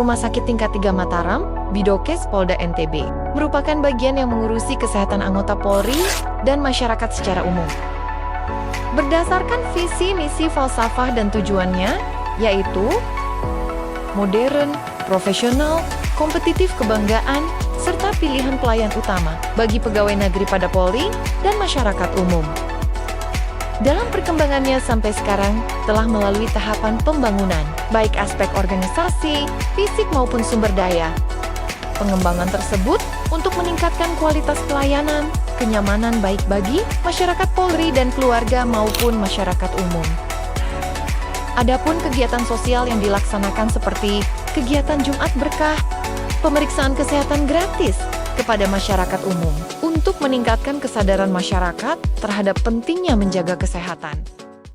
Rumah Sakit Tingkat 3 Mataram, Bidokes Polda NTB, merupakan bagian yang mengurusi kesehatan anggota Polri dan masyarakat secara umum. Berdasarkan visi, misi, falsafah, dan tujuannya, yaitu modern, profesional, kompetitif, kebanggaan, serta pilihan pelayan utama bagi pegawai negeri pada Polri dan masyarakat umum. Dalam perkembangannya sampai sekarang, telah melalui tahapan pembangunan, baik aspek organisasi, fisik maupun sumber daya. Pengembangan tersebut untuk meningkatkan kualitas pelayanan, kenyamanan baik bagi masyarakat Polri dan keluarga maupun masyarakat umum. Adapun kegiatan sosial yang dilaksanakan seperti kegiatan Jumat Berkah, pemeriksaan kesehatan gratis kepada masyarakat umum untuk meningkatkan kesadaran masyarakat terhadap pentingnya menjaga kesehatan.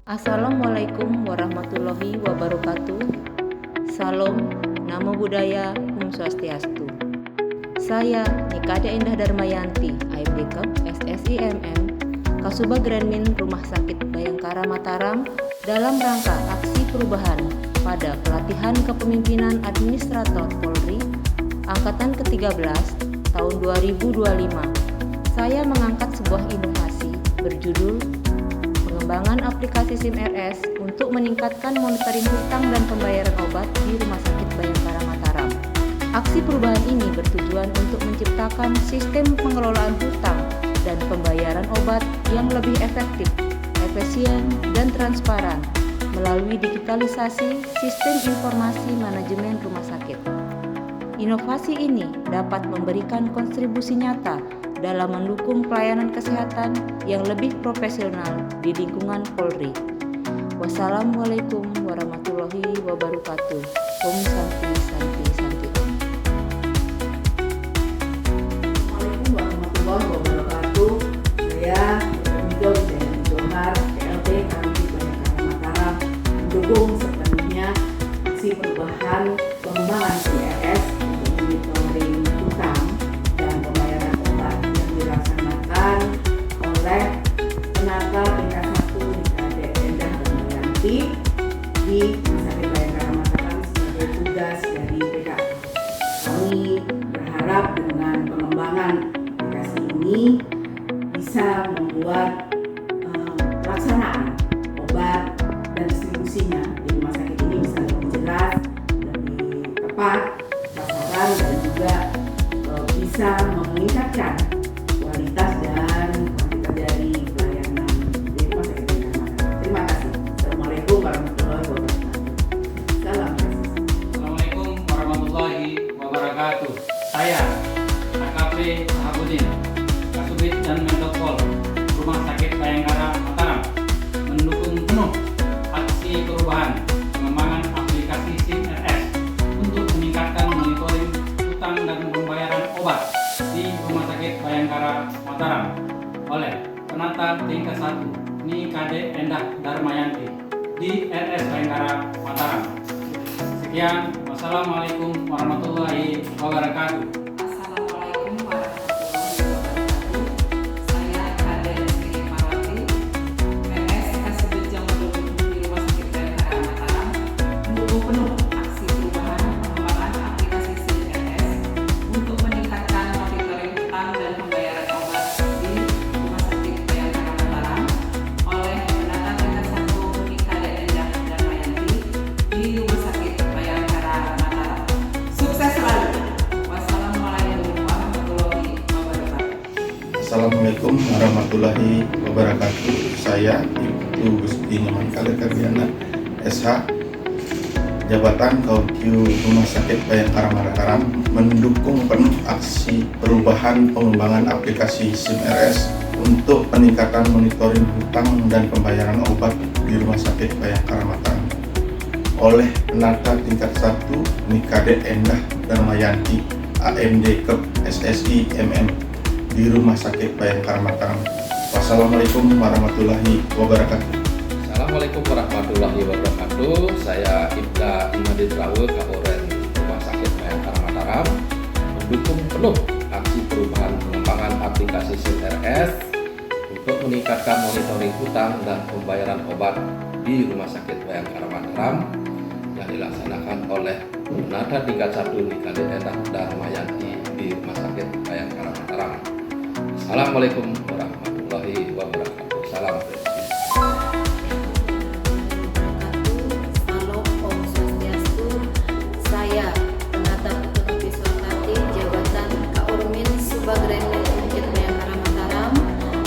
Assalamualaikum warahmatullahi wabarakatuh. Salam, Namo Buddhaya, Om Swastiastu. Saya Nikade Endah Darmayanti, AMD Cup SSIMM, Kasubag Granmin Rumah Sakit Bayangkara Mataram dalam rangka aksi perubahan pada pelatihan kepemimpinan administrator Polri Angkatan ke-13 tahun 2025. Saya mengangkat sebuah inovasi berjudul pengembangan aplikasi SIM RS untuk meningkatkan monitoring hutang dan pembayaran obat di Rumah Sakit Bayangkara Mataram. Aksi perubahan ini bertujuan untuk menciptakan sistem pengelolaan hutang dan pembayaran obat yang lebih efektif, efisien, dan transparan melalui digitalisasi sistem informasi manajemen rumah sakit. Inovasi ini dapat memberikan kontribusi nyata dalam mendukung pelayanan kesehatan yang lebih profesional di lingkungan Polri. Wassalamualaikum warahmatullahi wabarakatuh. Om Santi Santi Santi Om. Assalamualaikum warahmatullahi wabarakatuh. Saya Dr. Johar, PLT Kami Bayangkara Mataram, mendukung sepenuhnya aksi perubahan pengembangan CRS monitoring hutang dan pembayaran obat yang dilaksanakan oleh Penata Tingkat 1 Nikade Endah Darmayanti di Rumah Sakit Bayangkara Mataram sebagai tugas dari PKA. Kami berharap dengan pengembangan aplikasi ini bisa membuat pelaksanaan obat dan distribusinya di rumah sakit ini bisa lebih jelas, lebih tepat dan juga bisa meningkatkan kualitas dan kuantitas dari pelayanan di Rumah Sakit Bayangkara Mataram. Terima kasih. Assalamualaikum warahmatullahi wabarakatuh. Salam presisi. Assalamualaikum warahmatullahi wabarakatuh. Saya AKP Sahabudin, Kasubit dan Mendokpol Rumah Sakit Bayangkara Mataram, mendukung penuh aksi perubahan pengembangan aplikasi SIM RS untuk meningkatkan monitoring hutang dan pembayaran obat di Rumah Sakit Bayangkara Mataram oleh Penata Tingkat 1 Nikade Endah Darmayanti di RS Bayangkara Mataram. Sekian, wassalamualaikum warahmatullahi wabarakatuh. Assalamualaikum warahmatullahi wabarakatuh. Saya Kade Sri Marwati, MS Kasubit Jamadul di Rumah Sakit Bayangkara Mataram, mendukung penuh aksi perubahan pengembangan aplikasi SIM RS untuk meningkatkan monitoring hutang dan pembayaran obat di Rumah Sakit Bayangkara Mataram oleh Penata Tingkat 1 Nikade Endah Darmayanti di Rumah Sakit Bayangkara Mataram. Sukses selalu. Wassalamualaikum warahmatullahi wabarakatuh. Assalamualaikum warahmatullahi wabarakatuh. Saya Ibtu Gusti Nyoman Kalerkardiana, SH, Jabatan Kautyu Rumah Sakit Bayangkara Mataram, mendukung penuh aksi perubahan pengembangan aplikasi SIM RS untuk peningkatan monitoring hutang dan pembayaran obat di Rumah Sakit Bayangkara Mataram oleh Penata Tingkat 1 Nikade Endah Darmayanti, AMD Cup SSIMM di Rumah Sakit Bayangkara Mataram. Wassalamualaikum warahmatullahi wabarakatuh. Assalamualaikum warahmatullahi wabarakatuh. Saya Ibda Imadit Rawe, Kapolres Rumah Sakit Bayangkara Mataram, mendukung penuh aksi perubahan pengembangan aplikasi SIM RS untuk meningkatkan monitoring hutang dan pembayaran obat di Rumah Sakit Bayangkara Mataram yang dilaksanakan oleh penata tingkat 1 Nikade Endah Darmayanti di Rumah Sakit Bayangkara Mataram. Assalamualaikum warahmatullahi wabarakatuh. Salam presiden. Salam Om Swastiastu. Saya Penata Putu Viswatati Jabatan Kaurmin Subagrenil Unkit Bayangkara Mataram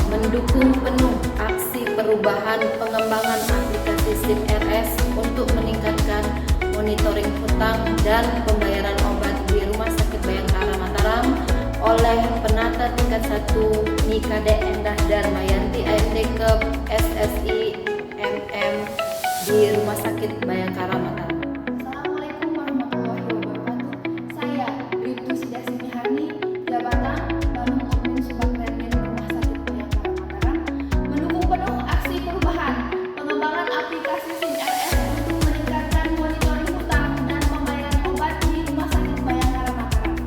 mendukung penuh aksi perubahan pengembangan aplikasi SIM RS untuk meningkatkan monitoring hutang dan pembayaran obat di Rumah Sakit Bayangkara Mataram oleh Penata tingkat 1 Nikade Endah Darmayanti AMD Kep SSI MM di Rumah Sakit Bayangkara Mataram. Assalamualaikum warahmatullahi wabarakatuh. Saya Bribtu Sidasini Harni, Jabatan Banung Urmin Subagrenil Rumah Sakit Bayangkara Mataram, mendukung penuh aksi perubahan pengembangan aplikasi SIM RS untuk meningkatkan monitoring hutang dan pembayaran obat di Rumah Sakit Bayangkara Mataram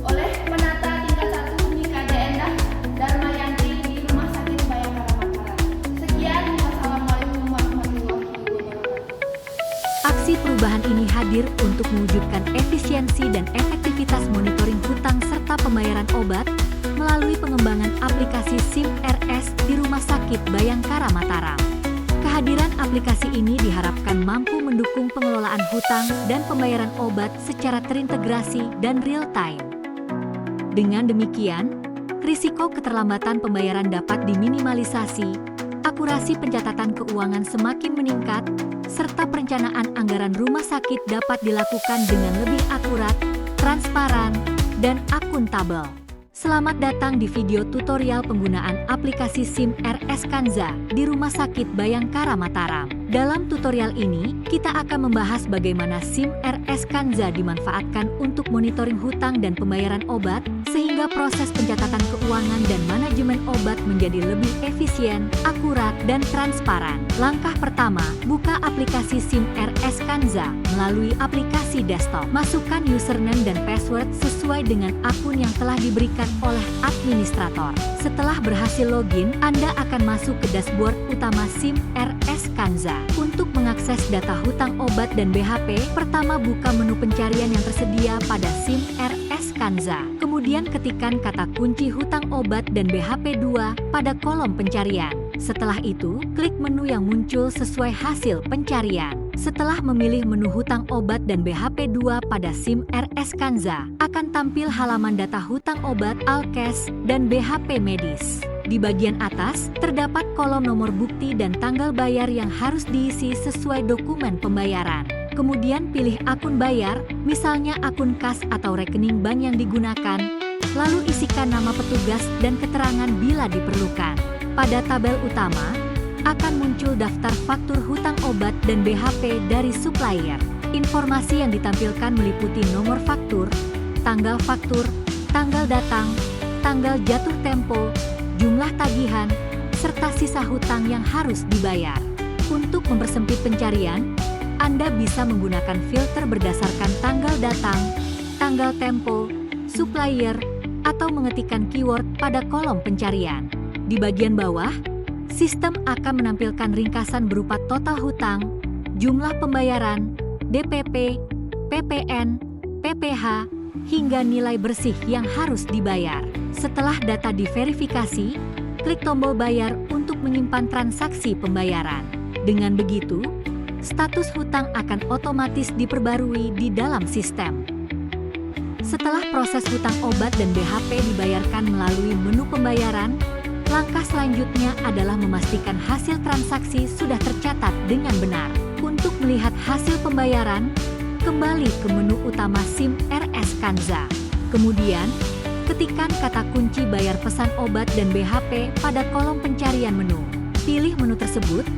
oleh Penata tingkat 1 Nikade Endah Darmayanti di Rumah Sakit Bayangkara Mataram. Sekian, wassalamualaikum warahmatullahi wabarakatuh. Aksi perubahan ini hadir untuk mewujudkan efisiensi dan efektivitas monitoring hutang serta pembayaran obat melalui pengembangan aplikasi SIM RS di Rumah Sakit Bayangkara Mataram. Kehadiran aplikasi ini diharapkan mampu mendukung pengelolaan hutang dan pembayaran obat secara terintegrasi dan real-time. Dengan demikian, risiko keterlambatan pembayaran dapat diminimalisasi, akurasi pencatatan keuangan semakin meningkat, serta perencanaan anggaran rumah sakit dapat dilakukan dengan lebih akurat, transparan, dan akuntabel. Selamat datang di video tutorial penggunaan aplikasi SIM RS Kanza di Rumah Sakit Bayangkara Mataram. Dalam tutorial ini, kita akan membahas bagaimana SIM RS Kanza dimanfaatkan untuk monitoring hutang dan pembayaran obat, sehingga proses pencatatan keuangan dan manajemen obat menjadi lebih efisien, akurat, dan transparan. Langkah pertama, buka aplikasi SIM RS Kanza melalui aplikasi desktop. Masukkan username dan password sesuai dengan akun yang telah diberikan oleh administrator. Setelah berhasil login, Anda akan masuk ke dashboard utama SIM RS Kanza. Untuk mengakses data hutang obat dan BHP, pertama buka menu pencarian yang tersedia pada SIM RS Kanza. Kemudian ketikkan kata kunci hutang obat dan BHP 2 pada kolom pencarian. Setelah itu, klik menu yang muncul sesuai hasil pencarian. Setelah memilih menu hutang obat dan BHP 2 pada SIM RS Kanza, akan tampil halaman data hutang obat, Alkes, dan BHP medis. Di bagian atas, terdapat kolom nomor bukti dan tanggal bayar yang harus diisi sesuai dokumen pembayaran. Kemudian pilih akun bayar, misalnya akun kas atau rekening bank yang digunakan, lalu isikan nama petugas dan keterangan bila diperlukan. Pada tabel utama, akan muncul daftar faktur hutang obat dan BHP dari supplier. Informasi yang ditampilkan meliputi nomor faktur, tanggal datang, tanggal jatuh tempo, jumlah tagihan, serta sisa hutang yang harus dibayar. Untuk mempersempit pencarian, Anda bisa menggunakan filter berdasarkan tanggal datang, tanggal tempo, supplier, atau mengetikkan keyword pada kolom pencarian. Di bagian bawah, sistem akan menampilkan ringkasan berupa total hutang, jumlah pembayaran, DPP, PPN, PPh, hingga nilai bersih yang harus dibayar. Setelah data diverifikasi, klik tombol bayar untuk menyimpan transaksi pembayaran. Dengan begitu, status hutang akan otomatis diperbarui di dalam sistem. Setelah proses hutang obat dan BHP dibayarkan melalui menu pembayaran, langkah selanjutnya adalah memastikan hasil transaksi sudah tercatat dengan benar. Untuk melihat hasil pembayaran, kembali ke menu utama SIM RS Kanza. Kemudian, ketikkan kata kunci bayar pesan obat dan BHP pada kolom pencarian menu. Pilih menu tersebut,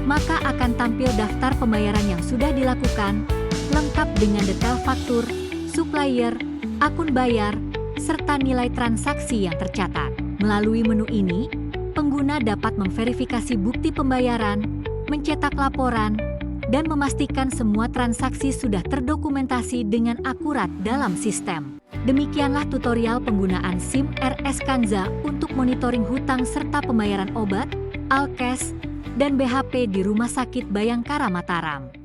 maka akan tampil daftar pembayaran yang sudah dilakukan, lengkap dengan detail faktur, supplier, akun bayar, serta nilai transaksi yang tercatat. Melalui menu ini, pengguna dapat memverifikasi bukti pembayaran, mencetak laporan, dan memastikan semua transaksi sudah terdokumentasi dengan akurat dalam sistem. Demikianlah tutorial penggunaan SIM RS Kanza untuk monitoring hutang serta pembayaran obat, Alkes, dan BHP di Rumah Sakit Bayangkara Mataram.